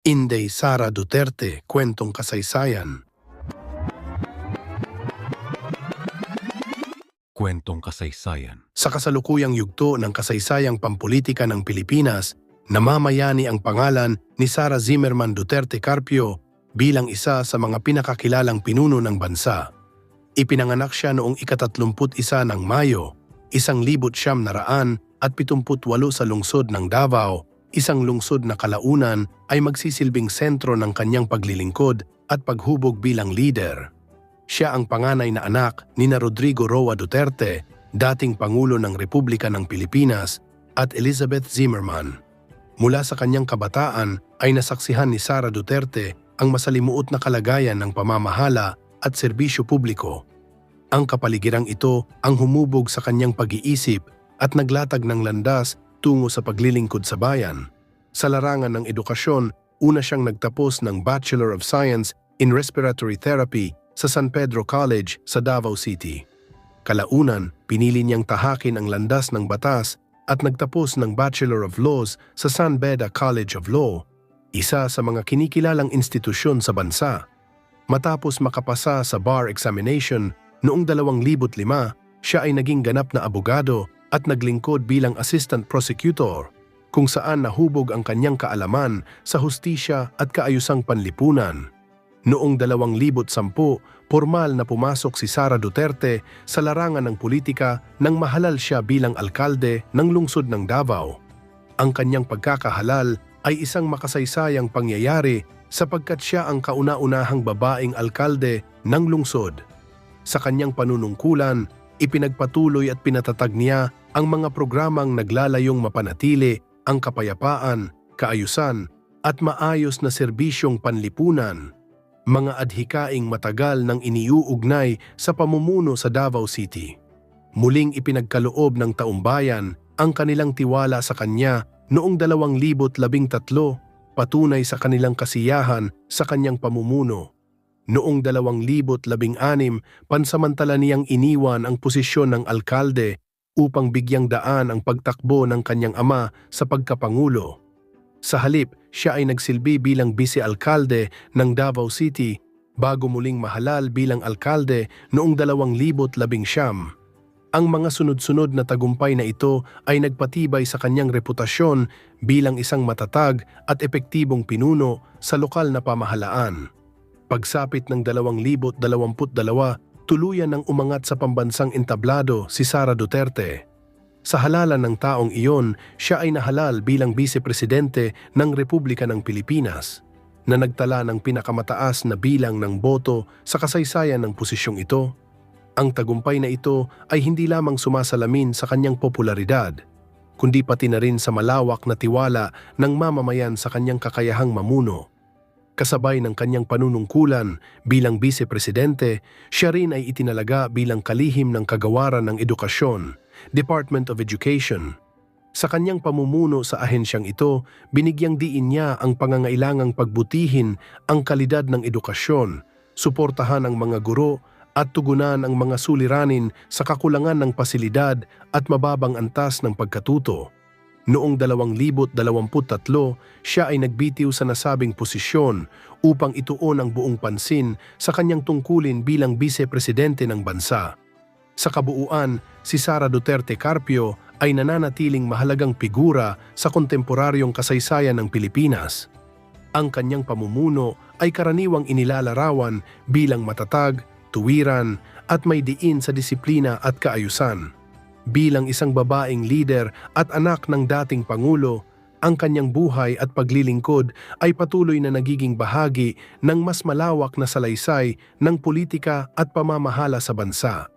Inday Sara Duterte, kwentong kasaysayan. Kwentong kasaysayan. Sa kasalukuyang yugto ng kasaysayang pampolitika ng Pilipinas, namamayani ang pangalan ni Sara Zimmerman Duterte Carpio bilang isa sa mga pinakakilalang pinuno ng bansa. Ipinanganak siya noong ika-31 ng Mayo, 1978 sa lungsod ng Davao, isang lungsod na kalaunan ay magsisilbing sentro ng kanyang paglilingkod at paghubog bilang leader. Siya ang panganay na anak ni Rodrigo Roa Duterte, dating Pangulo ng Republika ng Pilipinas, at Elizabeth Zimmerman. Mula sa kanyang kabataan ay nasaksihan ni Sara Duterte ang masalimuot na kalagayan ng pamamahala at serbisyo publiko. Ang kapaligirang ito ang humubog sa kanyang pag-iisip at naglatag ng landas tungo sa paglilingkod sa bayan. Sa larangan ng edukasyon, una siyang nagtapos ng Bachelor of Science in Respiratory Therapy sa San Pedro College sa Davao City. Kalaunan, pinili niyang tahakin ang landas ng batas at nagtapos ng Bachelor of Laws sa San Beda College of Law, isa sa mga kinikilalang institusyon sa bansa. Matapos makapasa sa bar examination noong 2005, siya ay naging ganap na abogado at naglingkod bilang assistant prosecutor, kung saan nahubog ang kanyang kaalaman sa hustisya at kaayusang panlipunan. Noong 2010, formal na pumasok si Sara Duterte sa larangan ng politika nang mahalal siya bilang alkalde ng lungsod ng Davao. Ang kanyang pagkakahalal ay isang makasaysayang pangyayari sapagkat siya ang kauna-unahang babaeng alkalde ng lungsod. Sa kanyang panunungkulan, ipinagpatuloy at pinatatag niya ang mga programang naglalayong mapanatili ang kapayapaan, kaayusan at maayos na serbisyong panlipunan, mga adhikaing matagal nang iniuugnay sa pamumuno sa Davao City. Muling ipinagkaloob ng taumbayan ang kanilang tiwala sa kanya noong 2013, patunay sa kanilang kasiyahan sa kanyang pamumuno. Noong 2016, pansamantala niyang iniwan ang posisyon ng alkalde upang bigyang daan ang pagtakbo ng kanyang ama sa pagkapangulo. Sa halip, siya ay nagsilbi bilang vice-alkalde ng Davao City bago muling mahalal bilang alkalde noong 2019. Ang mga sunod-sunod na tagumpay na ito ay nagpatibay sa kanyang reputasyon bilang isang matatag at epektibong pinuno sa lokal na pamahalaan. Pagsapit ng 2022, tuluyan ng umangat sa pambansang entablado si Sara Duterte. Sa halalan ng taong iyon, siya ay nahalal bilang Vice-Presidente ng Republika ng Pilipinas, na nagtala ng pinakamataas na bilang ng boto sa kasaysayan ng posisyong ito. Ang tagumpay na ito ay hindi lamang sumasalamin sa kanyang popularidad, kundi pati na rin sa malawak na tiwala ng mamamayan sa kanyang kakayahang mamuno. Kasabay ng kanyang panunungkulan bilang Vice-Presidente, siya rin ay itinalaga bilang kalihim ng kagawaran ng edukasyon, Department of Education. Sa kanyang pamumuno sa ahensyang ito, binigyang diin niya ang pangangailangang pagbutihin ang kalidad ng edukasyon, suportahan ang mga guro at tugunan ang mga suliranin sa kakulangan ng pasilidad at mababang antas ng pagkatuto. Noong 2023, siya ay nagbitiw sa nasabing posisyon upang ituon ang buong pansin sa kanyang tungkulin bilang Vice-Presidente ng bansa. Sa kabuuan, si Sara Duterte Carpio ay nananatiling mahalagang figura sa kontemporaryong kasaysayan ng Pilipinas. Ang kanyang pamumuno ay karaniwang inilalarawan bilang matatag, tuwiran at may diin sa disiplina at kaayusan. Bilang isang babaeng leader at anak ng dating Pangulo, ang kanyang buhay at paglilingkod ay patuloy na nagiging bahagi ng mas malawak na salaysay ng politika at pamamahala sa bansa.